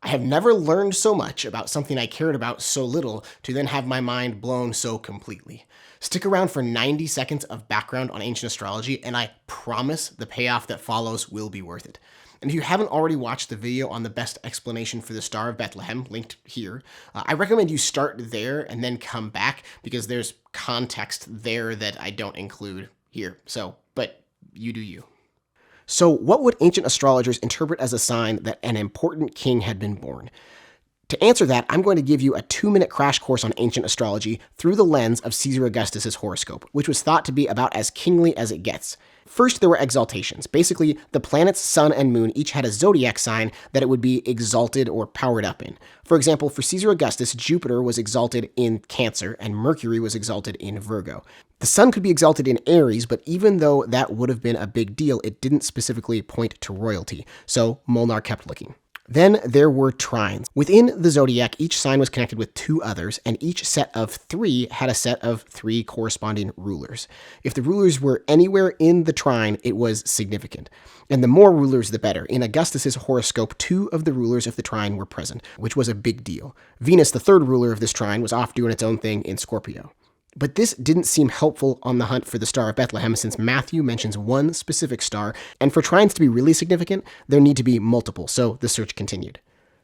I have never learned so much about something I cared about so little to then have my mind blown so completely. Stick around for 90 seconds of background on ancient astrology, and I promise the payoff that follows will be worth it. And if you haven't already watched the video on the best explanation for the Star of Bethlehem, linked here, I recommend you start there and then come back because there's context there that I don't include here. But you do you. So what would ancient astrologers interpret as a sign that an important king had been born? To answer that, I'm going to give you a 2-minute crash course on ancient astrology through the lens of Caesar Augustus's horoscope, which was thought to be about as kingly as it gets. First, there were exaltations. Basically, the planets, sun, and moon each had a zodiac sign that it would be exalted or powered up in. For example, for Caesar Augustus, Jupiter was exalted in Cancer, and Mercury was exalted in Virgo. The sun could be exalted in Aries, but even though that would have been a big deal, it didn't specifically point to royalty, so Molnar kept looking. Then there were trines. Within the zodiac, each sign was connected with 2 others, and each set of 3 had a set of 3 corresponding rulers. If the rulers were anywhere in the trine, it was significant. And the more rulers, the better. In Augustus's horoscope, 2 of the rulers of the trine were present, which was a big deal. Venus, the 3rd ruler of this trine, was off doing its own thing in Scorpio. But this didn't seem helpful on the hunt for the Star of Bethlehem, since Matthew mentions one specific star, and for trines to be really significant, there need to be multiple, so the search continued.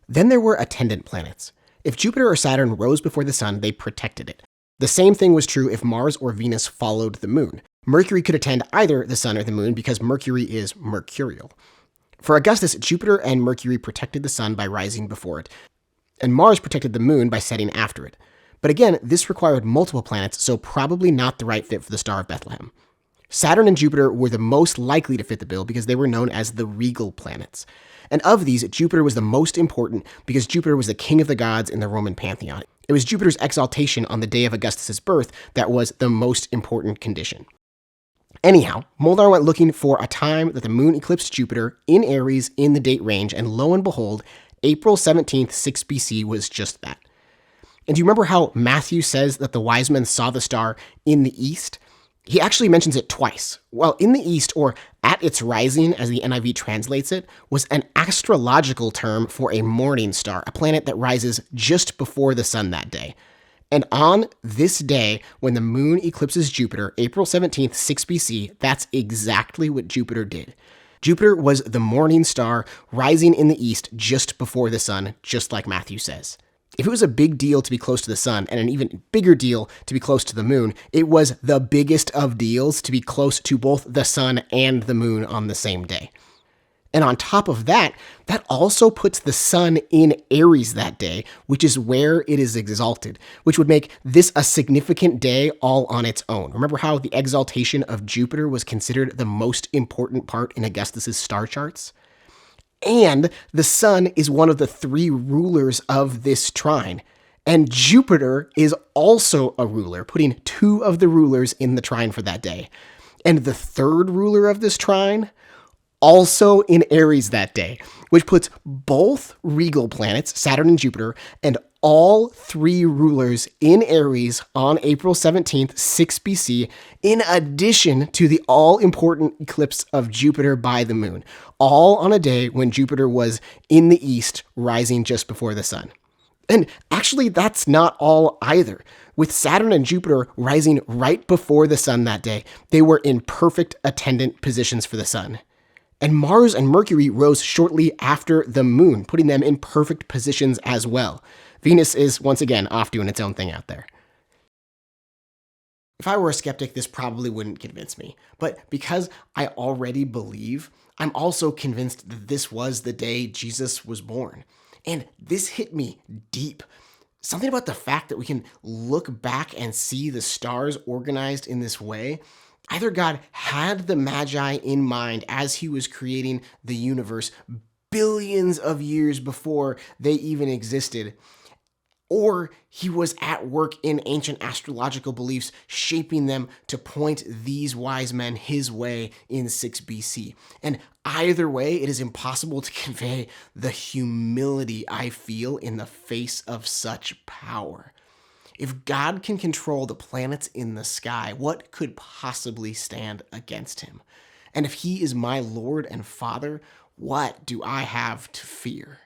Then there were attendant planets. If Jupiter or Saturn rose before the sun, they protected it. The same thing was true if Mars or Venus followed the moon. Mercury could attend either the sun or the moon because Mercury is mercurial. For Augustus, Jupiter and Mercury protected the sun by rising before it, and Mars protected the moon by setting after it. But again, this required multiple planets, so probably not the right fit for the Star of Bethlehem. Saturn and Jupiter were the most likely to fit the bill because they were known as the Regal Planets. And of these, Jupiter was the most important because Jupiter was the king of the gods in the Roman pantheon. It was Jupiter's exaltation on the day of Augustus's birth that was the most important condition. Anyhow, Molnar went looking for a time that the moon eclipsed Jupiter in Aries in the date range, and lo and behold, April 17th, 6 BC was just that. And do you remember how Matthew says that the wise men saw the star in the east? He actually mentions it twice. Well, in the east, or at its rising, as the NIV translates it, was an astrological term for a morning star, a planet that rises just before the sun that day. And on this day, when the moon eclipses Jupiter, April 17th, 6 BC, that's exactly what Jupiter did. Jupiter was the morning star rising in the east just before the sun, just like Matthew says. If it was a big deal to be close to the sun, and an even bigger deal to be close to the moon, it was the biggest of deals to be close to both the sun and the moon on the same day. And on top of that, that also puts the sun in Aries that day, which is where it is exalted, which would make this a significant day all on its own. Remember how the exaltation of Jupiter was considered the most important part in Augustus's star charts? And the sun is one of the 3 rulers of this trine. And Jupiter is also a ruler, putting 2 of the rulers in the trine for that day. And the 3rd ruler of this trine, also in Aries that day, which puts both regal planets, Saturn and Jupiter, and all 3 rulers in Aries on April 17th, 6 BC, in addition to the all-important eclipse of Jupiter by the moon, all on a day when Jupiter was in the east, rising just before the sun. And actually, that's not all either. With Saturn and Jupiter rising right before the sun that day, they were in perfect attendant positions for the sun. And Mars and Mercury rose shortly after the moon, putting them in perfect positions as well. Venus is, once again, off doing its own thing out there. If I were a skeptic, this probably wouldn't convince me. But because I already believe, I'm also convinced that this was the day Jesus was born. And this hit me deep. Something about the fact that we can look back and see the stars organized in this way. Either God had the Magi in mind as he was creating the universe billions of years before they even existed, or he was at work in ancient astrological beliefs, shaping them to point these wise men his way in 6 BC. And either way, it is impossible to convey the humility I feel in the face of such power. If God can control the planets in the sky, what could possibly stand against him? And if he is my Lord and Father, what do I have to fear?